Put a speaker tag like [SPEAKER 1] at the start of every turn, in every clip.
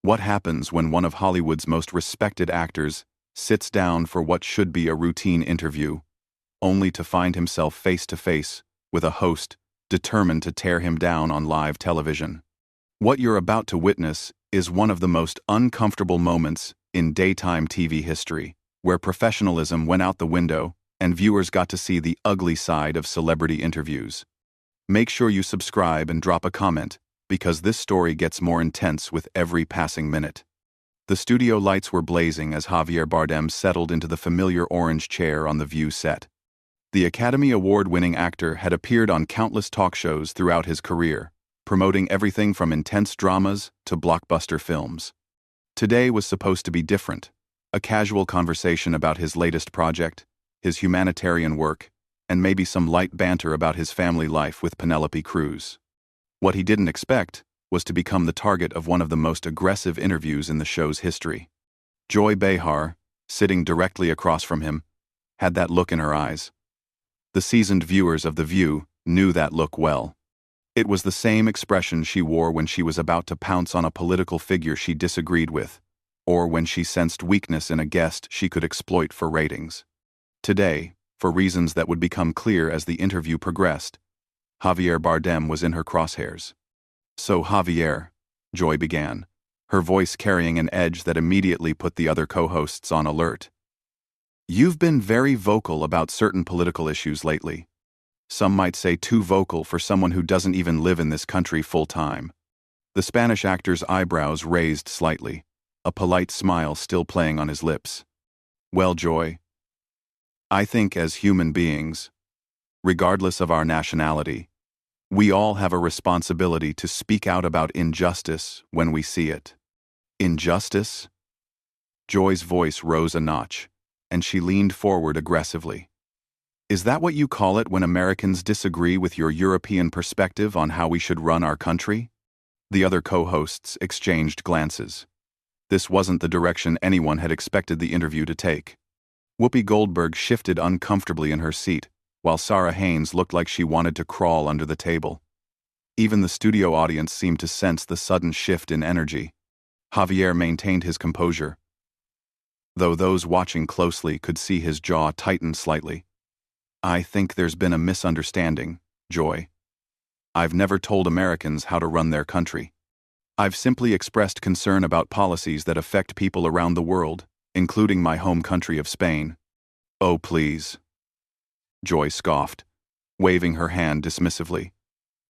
[SPEAKER 1] What happens when one of Hollywood's most respected actors sits down for what should be a routine interview, only to find himself face to face with a host determined to tear him down on live television? What you're about to witness is one of the most uncomfortable moments in daytime TV history, where professionalism went out the window and viewers got to see the ugly side of celebrity interviews. Make sure you subscribe and drop a comment, because this story gets more intense with every passing minute. The studio lights were blazing as Javier Bardem settled into the familiar orange chair on the View set. The Academy Award-winning actor had appeared on countless talk shows throughout his career, promoting everything from intense dramas to blockbuster films. Today was supposed to be different, a casual conversation about his latest project, his humanitarian work, and maybe some light banter about his family life with Penelope Cruz. What he didn't expect was to become the target of one of the most aggressive interviews in the show's history. Joy Behar, sitting directly across from him, had that look in her eyes. The seasoned viewers of The View knew that look well. It was the same expression she wore when she was about to pounce on a political figure she disagreed with, or when she sensed weakness in a guest she could exploit for ratings. Today, for reasons that would become clear as the interview progressed, Javier Bardem was in her crosshairs. "So Javier," Joy began, her voice carrying an edge that immediately put the other co-hosts on alert. "You've been very vocal about certain political issues lately. Some might say too vocal for someone who doesn't even live in this country full-time." The Spanish actor's eyebrows raised slightly, a polite smile still playing on his lips. "Well, Joy, I think as human beings, regardless of our nationality, we all have a responsibility to speak out about injustice when we see it." "Injustice?" Joy's voice rose a notch, and she leaned forward aggressively. "Is that what you call it when Americans disagree with your European perspective on how we should run our country?" The other co-hosts exchanged glances. This wasn't the direction anyone had expected the interview to take. Whoopi Goldberg shifted uncomfortably in her seat, while Sarah Haynes looked like she wanted to crawl under the table. Even the studio audience seemed to sense the sudden shift in energy. Javier maintained his composure, though those watching closely could see his jaw tighten slightly. "I think there's been a misunderstanding, Joy. I've never told Americans how to run their country. I've simply expressed concern about policies that affect people around the world, including my home country of Spain." "Oh, please," Joy scoffed, waving her hand dismissively.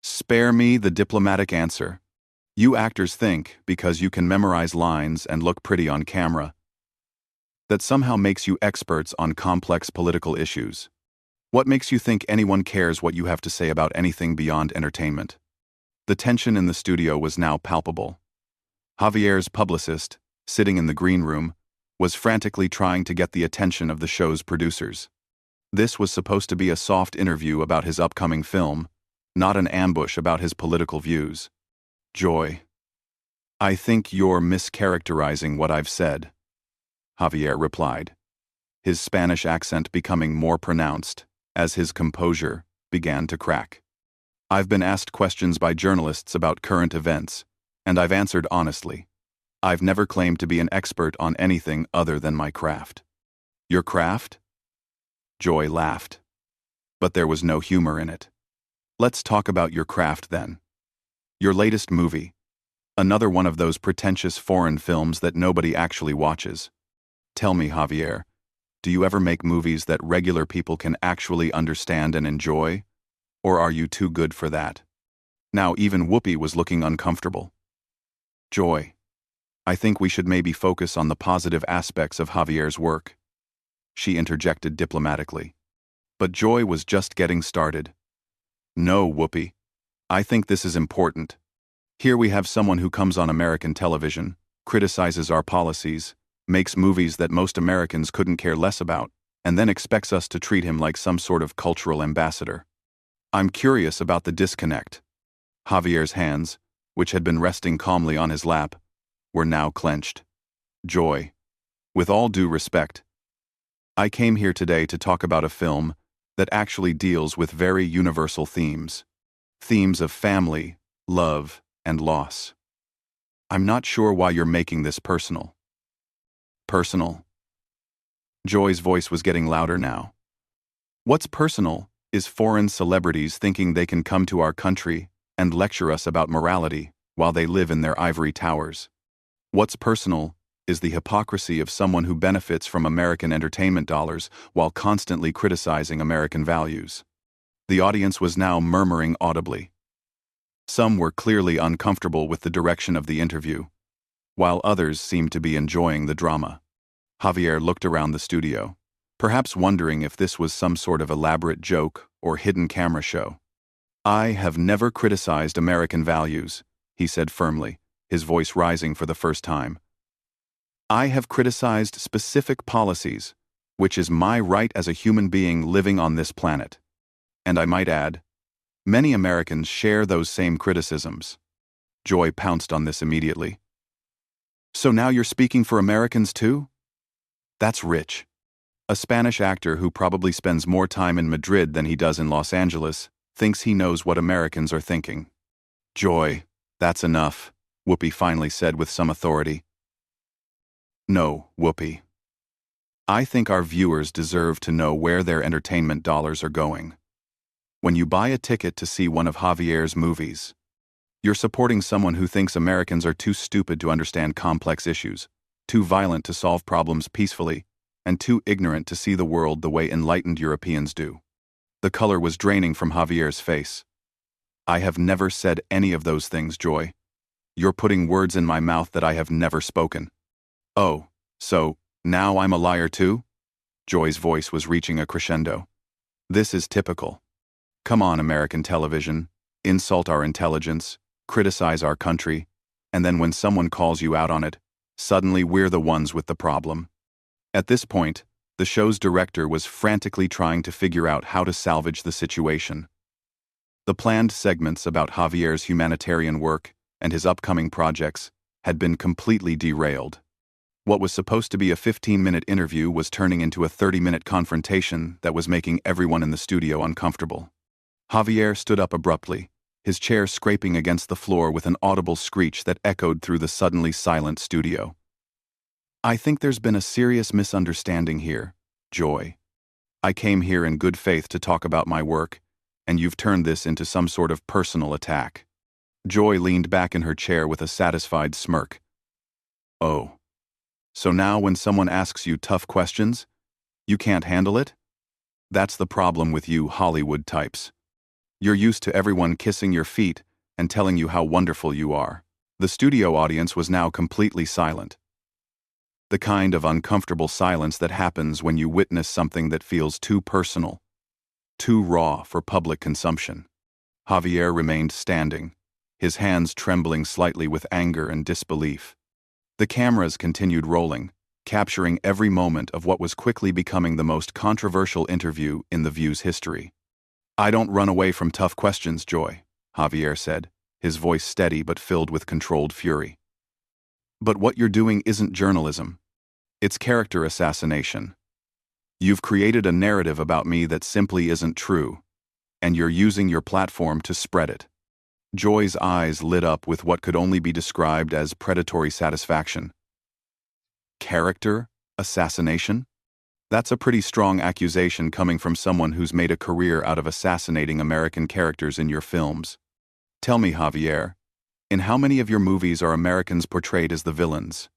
[SPEAKER 1] "Spare me the diplomatic answer. You actors think, because you can memorize lines and look pretty on camera, that somehow makes you experts on complex political issues. What makes you think anyone cares what you have to say about anything beyond entertainment?" The tension in the studio was now palpable. Javier's publicist, sitting in the green room, was frantically trying to get the attention of the show's producers. This was supposed to be a soft interview about his upcoming film, not an ambush about his political views. "Joy, I think you're mischaracterizing what I've said," Javier replied, his Spanish accent becoming more pronounced as his composure began to crack. "I've been asked questions by journalists about current events, and I've answered honestly. I've never claimed to be an expert on anything other than my craft." "Your craft?" Joy laughed, but there was no humor in it. "Let's talk about your craft then. Your latest movie. Another one of those pretentious foreign films that nobody actually watches. Tell me, Javier, do you ever make movies that regular people can actually understand and enjoy? Or are you too good for that?" Now even Whoopi was looking uncomfortable. "Joy, I think we should maybe focus on the positive aspects of Javier's work," she interjected diplomatically. But Joy was just getting started. "No, Whoopi. I think this is important. Here we have someone who comes on American television, criticizes our policies, makes movies that most Americans couldn't care less about, and then expects us to treat him like some sort of cultural ambassador. I'm curious about the disconnect." Javier's hands, which had been resting calmly on his lap, were now clenched. "Joy, with all due respect, I came here today to talk about a film that actually deals with very universal themes. Themes of family, love, and loss. I'm not sure why you're making this personal. Personal? Joy's voice was getting louder now. What's personal is foreign celebrities thinking they can come to our country and lecture us about morality while they live in their ivory towers. What's personal is the hypocrisy of someone who benefits from American entertainment dollars while constantly criticizing American values. The audience was now murmuring audibly. Some were clearly uncomfortable with the direction of the interview, while others seemed to be enjoying the drama. Javier looked around the studio, perhaps wondering if this was some sort of elaborate joke or hidden camera show. I have never criticized American values, he said firmly, his voice rising for the first time. I have criticized specific policies, which is my right as a human being living on this planet. And I might add, many Americans share those same criticisms. Joy pounced on this immediately. So now you're speaking for Americans too? That's rich. A Spanish actor who probably spends more time in Madrid than he does in Los Angeles thinks he knows what Americans are thinking. Joy, that's enough, Whoopi finally said with some authority. No, Whoopi. I think our viewers deserve to know where their entertainment dollars are going. When you buy a ticket to see one of Javier's movies, you're supporting someone who thinks Americans are too stupid to understand complex issues, too violent to solve problems peacefully, and too ignorant to see the world the way enlightened Europeans do. The color was draining from Javier's face. I have never said any of those things, Joy. You're putting words in my mouth that I have never spoken. Oh, so, now I'm a liar too? Joy's voice was reaching a crescendo. This is typical. Come on, American television, insult our intelligence, criticize our country, and then when someone calls you out on it, suddenly we're the ones with the problem. At this point, the show's director was frantically trying to figure out how to salvage the situation. The planned segments about Javier's humanitarian work and his upcoming projects had been completely derailed. What was supposed to be a 15-minute interview was turning into a 30-minute confrontation that was making everyone in the studio uncomfortable. Javier stood up abruptly, his chair scraping against the floor with an audible screech that echoed through the suddenly silent studio. I think there's been a serious misunderstanding here, Joy. I came here in good faith to talk about my work, and you've turned this into some sort of personal attack. Joy leaned back in her chair with a satisfied smirk. Oh. So now when someone asks you tough questions, you can't handle it? That's the problem with you Hollywood types. You're used to everyone kissing your feet and telling you how wonderful you are. The studio audience was now completely silent. The kind of uncomfortable silence that happens when you witness something that feels too personal, too raw for public consumption. Javier remained standing, his hands trembling slightly with anger and disbelief. The cameras continued rolling, capturing every moment of what was quickly becoming the most controversial interview in The View's history. I don't run away from tough questions, Joy, Javier said, his voice steady but filled with controlled fury. But what you're doing isn't journalism. It's character assassination. You've created a narrative about me that simply isn't true, and you're using your platform to spread it. Joy's eyes lit up with what could only be described as predatory satisfaction. Character assassination? That's a pretty strong accusation coming from someone who's made a career out of assassinating American characters in your films. Tell me, Javier, in how many of your movies are Americans portrayed as the villains?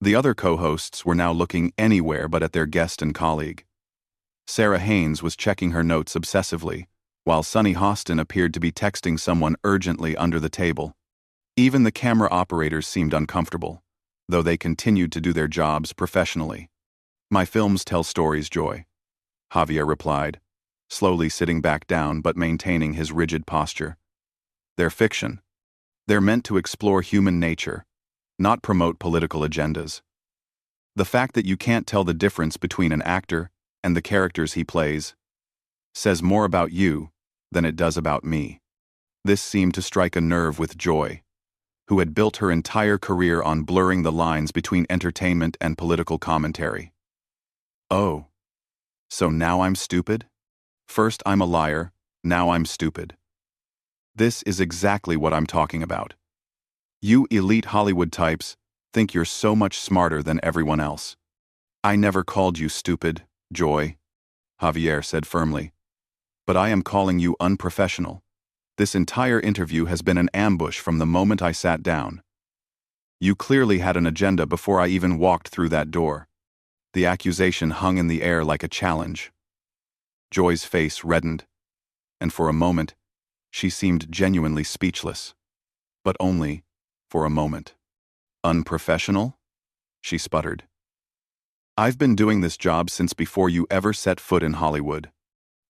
[SPEAKER 1] The other co-hosts were now looking anywhere but at their guest and colleague. Sarah Haynes was checking her notes obsessively, while Sunny Hostin appeared to be texting someone urgently under the table. Even the camera operators seemed uncomfortable, though they continued to do their jobs professionally. My films tell stories, Joy, Javier replied, slowly sitting back down but maintaining his rigid posture. They're fiction. They're meant to explore human nature, not promote political agendas. The fact that you can't tell the difference between an actor and the characters he plays says more about you than it does about me. This seemed to strike a nerve with Joy, who had built her entire career on blurring the lines between entertainment and political commentary. Oh, so now I'm stupid? First I'm a liar, now I'm stupid. This is exactly what I'm talking about. You elite Hollywood types think you're so much smarter than everyone else. I never called you stupid, Joy, Javier said firmly. But I am calling you unprofessional. This entire interview has been an ambush from the moment I sat down. You clearly had an agenda before I even walked through that door. The accusation hung in the air like a challenge. Joy's face reddened, and for a moment, she seemed genuinely speechless. But only for a moment. Unprofessional? She sputtered. I've been doing this job since before you ever set foot in Hollywood.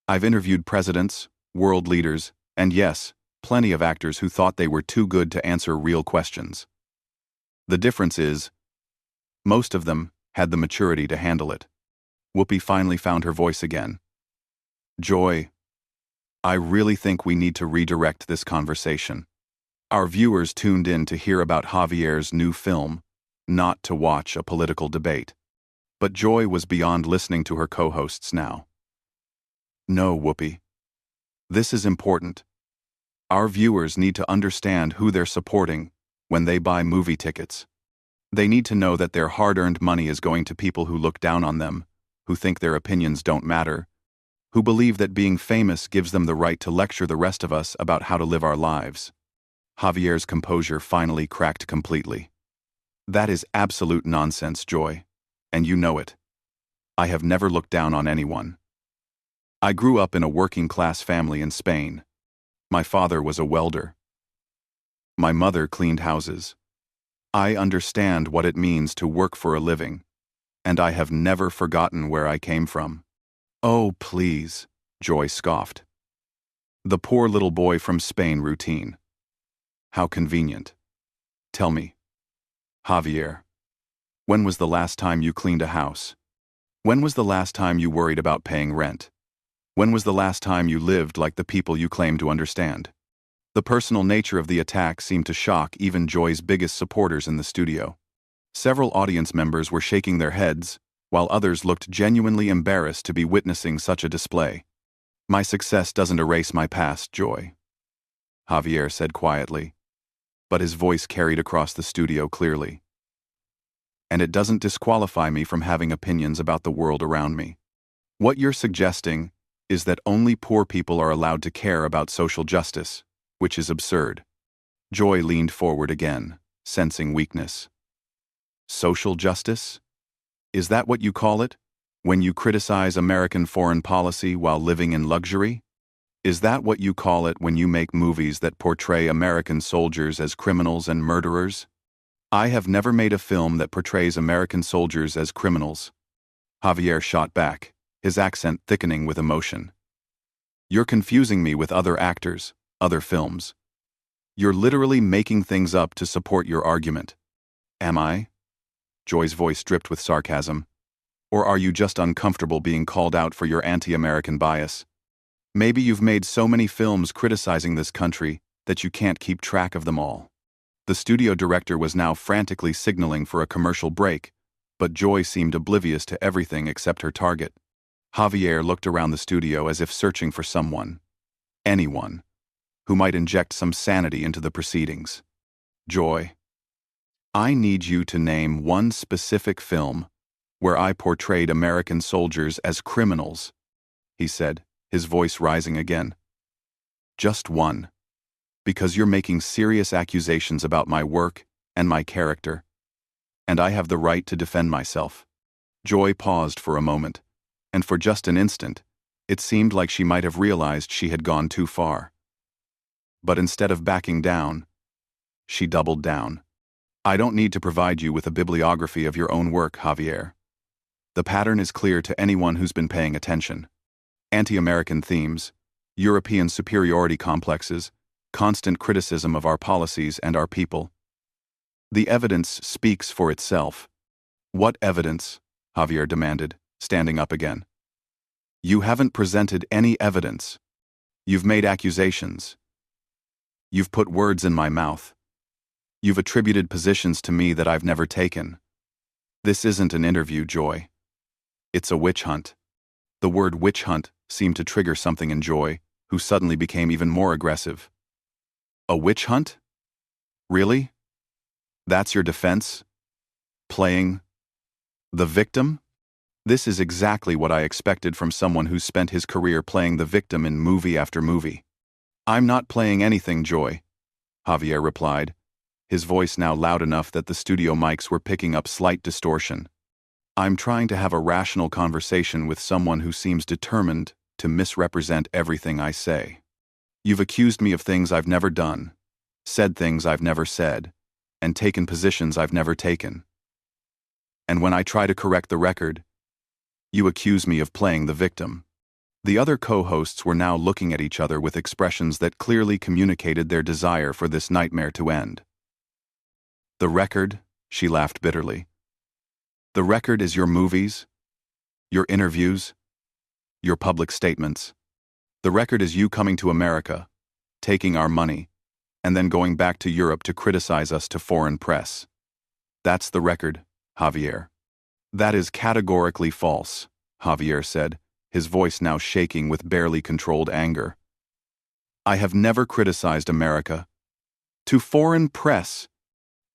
[SPEAKER 1] I've interviewed presidents, world leaders, and yes, plenty of actors who thought they were too good to answer real questions. The difference is, most of them had the maturity to handle it. Whoopi finally found her voice again. Joy, I really think we need to redirect this conversation. Our viewers tuned in to hear about Javier's new film, not to watch a political debate. But Joy was beyond listening to her co-hosts now. No, Whoopi. This is important. Our viewers need to understand who they're supporting when they buy movie tickets. They need to know that their hard-earned money is going to people who look down on them, who think their opinions don't matter, who believe that being famous gives them the right to lecture the rest of us about how to live our lives. Javier's composure finally cracked completely. That is absolute nonsense, Joy. And you know it. I have never looked down on anyone. I grew up in a working-class family in Spain. My father was a welder. My mother cleaned houses. I understand what it means to work for a living, and I have never forgotten where I came from. Oh, please, Joy scoffed. The poor little boy from Spain routine. How convenient. Tell me, Javier, when was the last time you cleaned a house? When was the last time you worried about paying rent? When was the last time you lived like the people you claim to understand? The personal nature of the attack seemed to shock even Joy's biggest supporters in the studio. Several audience members were shaking their heads, while others looked genuinely embarrassed to be witnessing such a display. My success doesn't erase my past, Joy, Javier said quietly, but his voice carried across the studio clearly. And it doesn't disqualify me from having opinions about the world around me. What you're suggesting is that only poor people are allowed to care about social justice, which is absurd. Joy leaned forward again, sensing weakness. Social justice? Is that what you call it, when you criticize American foreign policy while living in luxury? Is that what you call it when you make movies that portray American soldiers as criminals and murderers? I have never made a film that portrays American soldiers as criminals. Javier shot back, his accent thickening with emotion. You're confusing me with other actors, other films. You're literally making things up to support your argument. Am I? Joy's voice dripped with sarcasm. Or are you just uncomfortable being called out for your anti-American bias? Maybe you've made so many films criticizing this country that you can't keep track of them all. The studio director was now frantically signaling for a commercial break, but Joy seemed oblivious to everything except her target. Javier looked around the studio as if searching for someone, anyone, who might inject some sanity into the proceedings. Joy, I need you to name one specific film where I portrayed American soldiers as criminals, he said, his voice rising again. Just one. Because you're making serious accusations about my work and my character, and I have the right to defend myself. Joy paused for a moment, and for just an instant, it seemed like she might have realized she had gone too far. But instead of backing down, she doubled down. I don't need to provide you with a bibliography of your own work, Javier. The pattern is clear to anyone who's been paying attention. Anti-American themes, European superiority complexes, constant criticism of our policies and our people. The evidence speaks for itself. What evidence? Javier demanded, standing up again. You haven't presented any evidence. You've made accusations. You've put words in my mouth. You've attributed positions to me that I've never taken. This isn't an interview, Joy. It's a witch hunt. The word witch hunt seemed to trigger something in Joy, who suddenly became even more aggressive. A witch hunt? Really? That's your defense? Playing the victim? This is exactly what I expected from someone who's spent his career playing the victim in movie after movie. I'm not playing anything, Joy, Javier replied, his voice now loud enough that the studio mics were picking up slight distortion. I'm trying to have a rational conversation with someone who seems determined to misrepresent everything I say. You've accused me of things I've never done, said things I've never said, and taken positions I've never taken. And when I try to correct the record, you accuse me of playing the victim. The other co-hosts were now looking at each other with expressions that clearly communicated their desire for this nightmare to end. The record, she laughed bitterly. The record is your movies, your interviews, your public statements. The record is you coming to America, taking our money, and then going back to Europe to criticize us to foreign press. That's the record, Javier. That is categorically false, Javier said, his voice now shaking with barely controlled anger. I have never criticized America. To foreign press,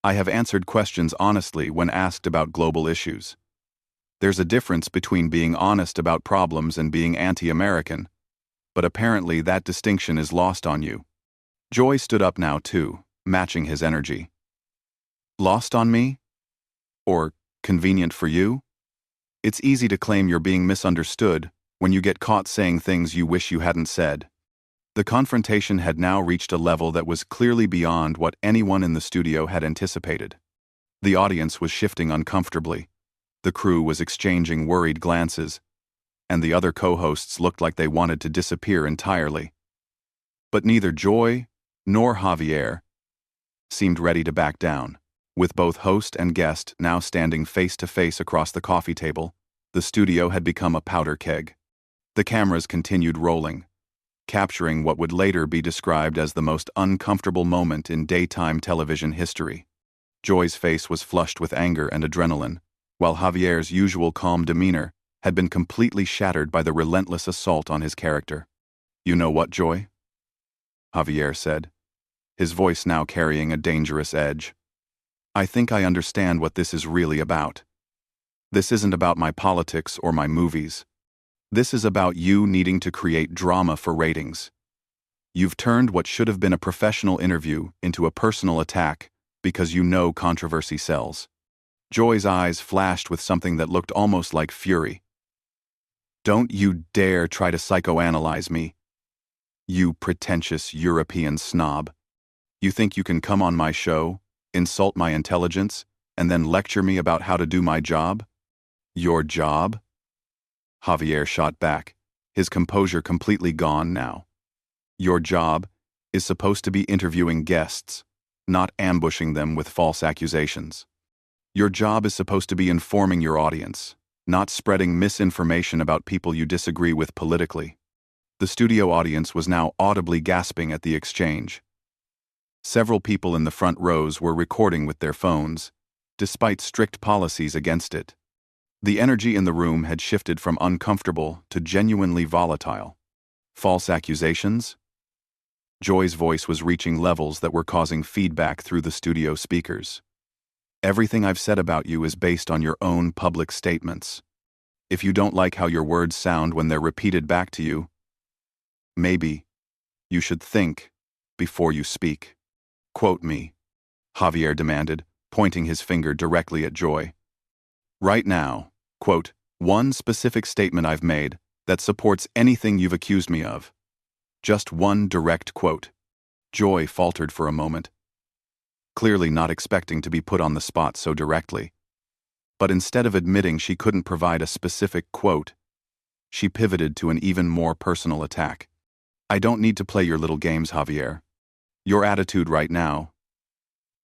[SPEAKER 1] I have answered questions honestly when asked about global issues. There's a difference between being honest about problems and being anti-American, but apparently that distinction is lost on you. Joy stood up now too, matching his energy. Lost on me? Or convenient for you? It's easy to claim you're being misunderstood when you get caught saying things you wish you hadn't said. The confrontation had now reached a level that was clearly beyond what anyone in the studio had anticipated. The audience was shifting uncomfortably. The crew was exchanging worried glances, and the other co-hosts looked like they wanted to disappear entirely. But neither Joy nor Javier seemed ready to back down. With both host and guest now standing face to face across the coffee table, the studio had become a powder keg. The cameras continued rolling, capturing what would later be described as the most uncomfortable moment in daytime television history. Joy's face was flushed with anger and adrenaline, while Javier's usual calm demeanor had been completely shattered by the relentless assault on his character. You know what, Joy? Javier said, his voice now carrying a dangerous edge. I think I understand what this is really about. This isn't about my politics or my movies. This is about you needing to create drama for ratings. You've turned what should have been a professional interview into a personal attack because you know controversy sells. Joy's eyes flashed with something that looked almost like fury. Don't you dare try to psychoanalyze me, you pretentious European snob. You think you can come on my show, insult my intelligence, and then lecture me about how to do my job? Your job? Javier shot back, his composure completely gone now. Your job is supposed to be interviewing guests, not ambushing them with false accusations. Your job is supposed to be informing your audience, not spreading misinformation about people you disagree with politically. The studio audience was now audibly gasping at the exchange. Several people in the front rows were recording with their phones, despite strict policies against it. The energy in the room had shifted from uncomfortable to genuinely volatile. False accusations? Joy's voice was reaching levels that were causing feedback through the studio speakers. Everything I've said about you is based on your own public statements. If you don't like how your words sound when they're repeated back to you, maybe you should think before you speak. Quote me, Javier demanded, pointing his finger directly at Joy. Right now, quote, one specific statement I've made that supports anything you've accused me of. Just one direct quote. Joy faltered for a moment, clearly not expecting to be put on the spot so directly. But instead of admitting she couldn't provide a specific quote, she pivoted to an even more personal attack. I don't need to play your little games, Javier. Your attitude right now,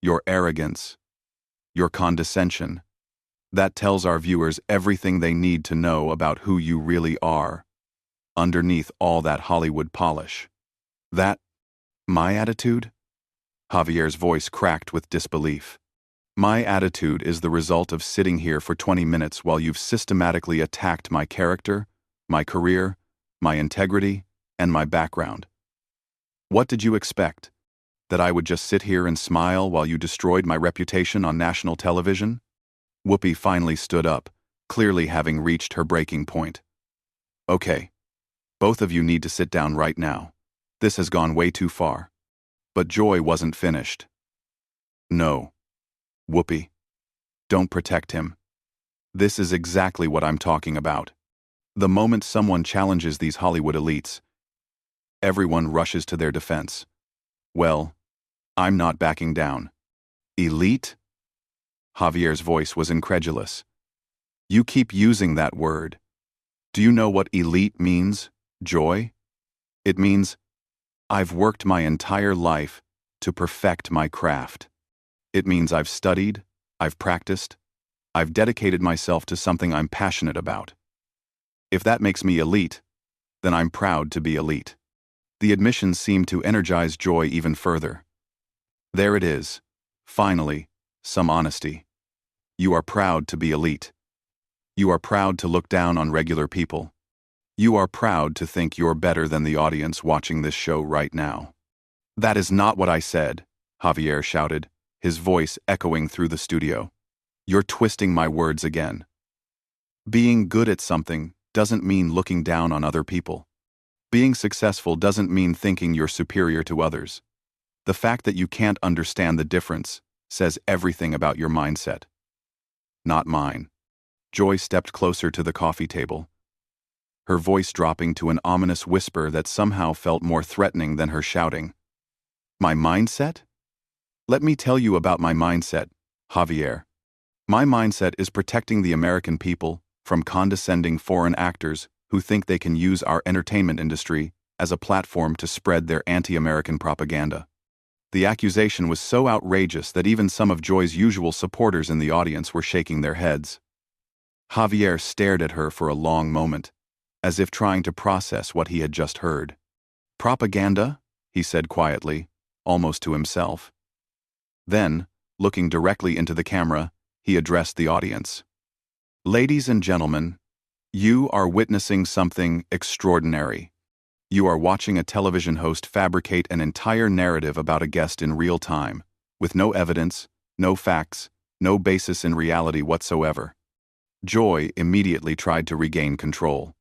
[SPEAKER 1] your arrogance, your condescension, that tells our viewers everything they need to know about who you really are, underneath all that Hollywood polish. That, my attitude? Javier's voice cracked with disbelief. My attitude is the result of sitting here for 20 minutes while you've systematically attacked my character, my career, my integrity, and my background. What did you expect? That I would just sit here and smile while you destroyed my reputation on national television? Whoopi finally stood up, clearly having reached her breaking point. Okay. Both of you need to sit down right now. This has gone way too far. But Joy wasn't finished. No. Whoopi. Don't protect him. This is exactly what I'm talking about. The moment someone challenges these Hollywood elites, everyone rushes to their defense. Well, I'm not backing down. Elite? Javier's voice was incredulous. You keep using that word. Do you know what elite means, Joy? It means, I've worked my entire life to perfect my craft. It means I've studied, I've practiced, I've dedicated myself to something I'm passionate about. If that makes me elite, then I'm proud to be elite. The admission seemed to energize Joy even further. There it is. Finally, some honesty. You are proud to be elite. You are proud to look down on regular people. You are proud to think you're better than the audience watching this show right now. That is not what I said, Javier shouted, his voice echoing through the studio. You're twisting my words again. Being good at something doesn't mean looking down on other people. Being successful doesn't mean thinking you're superior to others. The fact that you can't understand the difference says everything about your mindset. Not mine. Joy stepped closer to the coffee table, her voice dropping to an ominous whisper that somehow felt more threatening than her shouting. My mindset? Let me tell you about my mindset, Javier. My mindset is protecting the American people from condescending foreign actors who think they can use our entertainment industry as a platform to spread their anti-American propaganda. The accusation was so outrageous that even some of Joy's usual supporters in the audience were shaking their heads. Javier stared at her for a long moment, as if trying to process what he had just heard. Propaganda? He said quietly, almost to himself. Then, looking directly into the camera, he addressed the audience. Ladies and gentlemen, you are witnessing something extraordinary. You are watching a television host fabricate an entire narrative about a guest in real time, with no evidence, no facts, no basis in reality whatsoever. Joy immediately tried to regain control.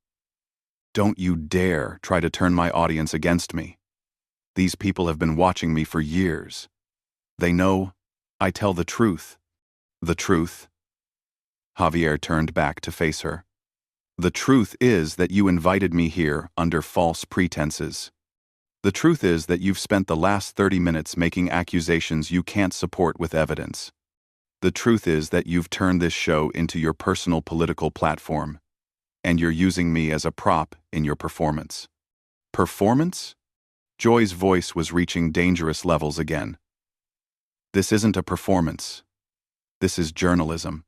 [SPEAKER 1] Don't you dare try to turn my audience against me. These people have been watching me for years. They know I tell the truth. The truth? Javier turned back to face her. The truth is that you invited me here under false pretenses. The truth is that you've spent the last 30 minutes making accusations you can't support with evidence. The truth is that you've turned this show into your personal political platform, and you're using me as a prop in your performance. Performance? Joy's voice was reaching dangerous levels again. This isn't a performance. This is journalism.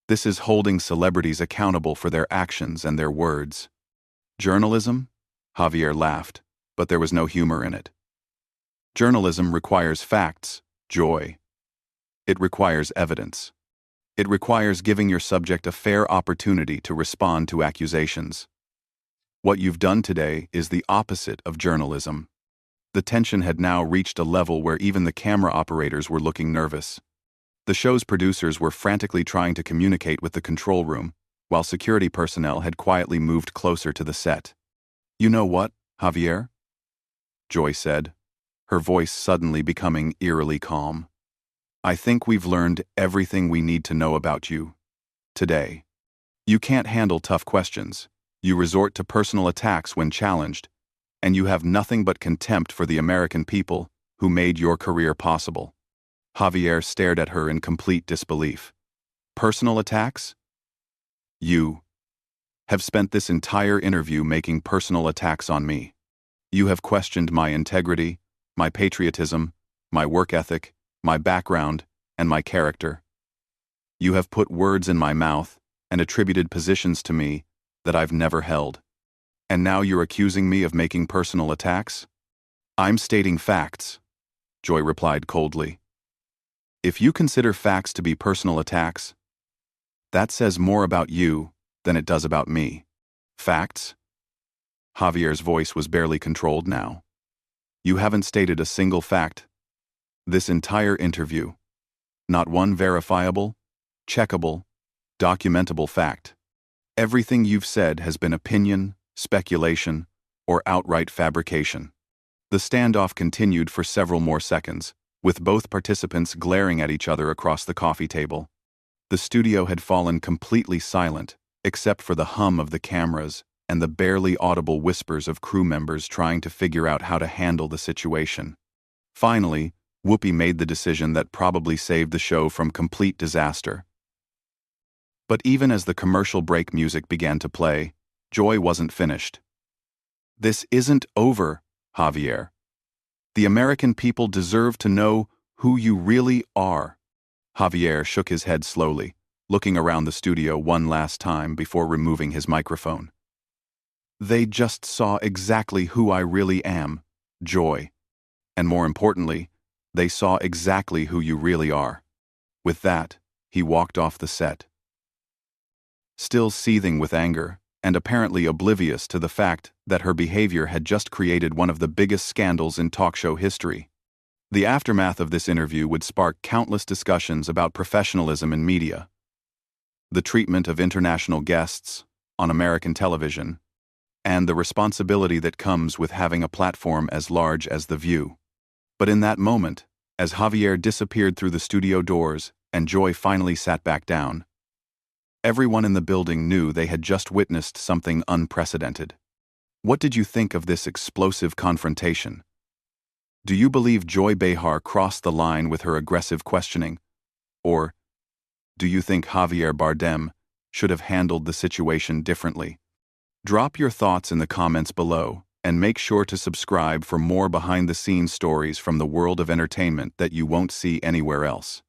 [SPEAKER 1] This is holding celebrities accountable for their actions and their words. Journalism? Javier laughed, but there was no humor in it. Journalism requires facts, Joy. It requires evidence. It requires giving your subject a fair opportunity to respond to accusations. What you've done today is the opposite of journalism. The tension had now reached a level where even the camera operators were looking nervous. The show's producers were frantically trying to communicate with the control room, while security personnel had quietly moved closer to the set. You know what, Javier? Joy said, her voice suddenly becoming eerily calm. I think we've learned everything we need to know about you today. You can't handle tough questions, you resort to personal attacks when challenged, and you have nothing but contempt for the American people who made your career possible. Javier stared at her in complete disbelief. Personal attacks? You have spent this entire interview making personal attacks on me. You have questioned my integrity, my patriotism, my work ethic, my background, and my character. You have put words in my mouth and attributed positions to me that I've never held. And now you're accusing me of making personal attacks? I'm stating facts, Joy replied coldly. If you consider facts to be personal attacks, that says more about you than it does about me. Facts? Javier's voice was barely controlled now. You haven't stated a single fact This entire interview. Not one verifiable, checkable, documentable fact. Everything you've said has been opinion, speculation, or outright fabrication. The standoff continued for several more seconds, with both participants glaring at each other across the coffee table. The studio had fallen completely silent, except for the hum of the cameras and the barely audible whispers of crew members trying to figure out how to handle the situation. Finally, Whoopi made the decision that probably saved the show from complete disaster. But even as the commercial break music began to play, Joy wasn't finished. "This isn't over, Javier. The American people deserve to know who you really are." Javier shook his head slowly, looking around the studio one last time before removing his microphone. "They just saw exactly who I really am, Joy. And more importantly, they saw exactly who you really are." With that, he walked off the set. Still seething with anger, and apparently oblivious to the fact that her behavior had just created one of the biggest scandals in talk show history. The aftermath of this interview would spark countless discussions about professionalism in media, the treatment of international guests on American television, and the responsibility that comes with having a platform as large as The View. But in that moment, as Javier disappeared through the studio doors and Joy finally sat back down, everyone in the building knew they had just witnessed something unprecedented. What did you think of this explosive confrontation? Do you believe Joy Behar crossed the line with her aggressive questioning? Or do you think Javier Bardem should have handled the situation differently? Drop your thoughts in the comments below, and make sure to subscribe for more behind-the-scenes stories from the world of entertainment that you won't see anywhere else.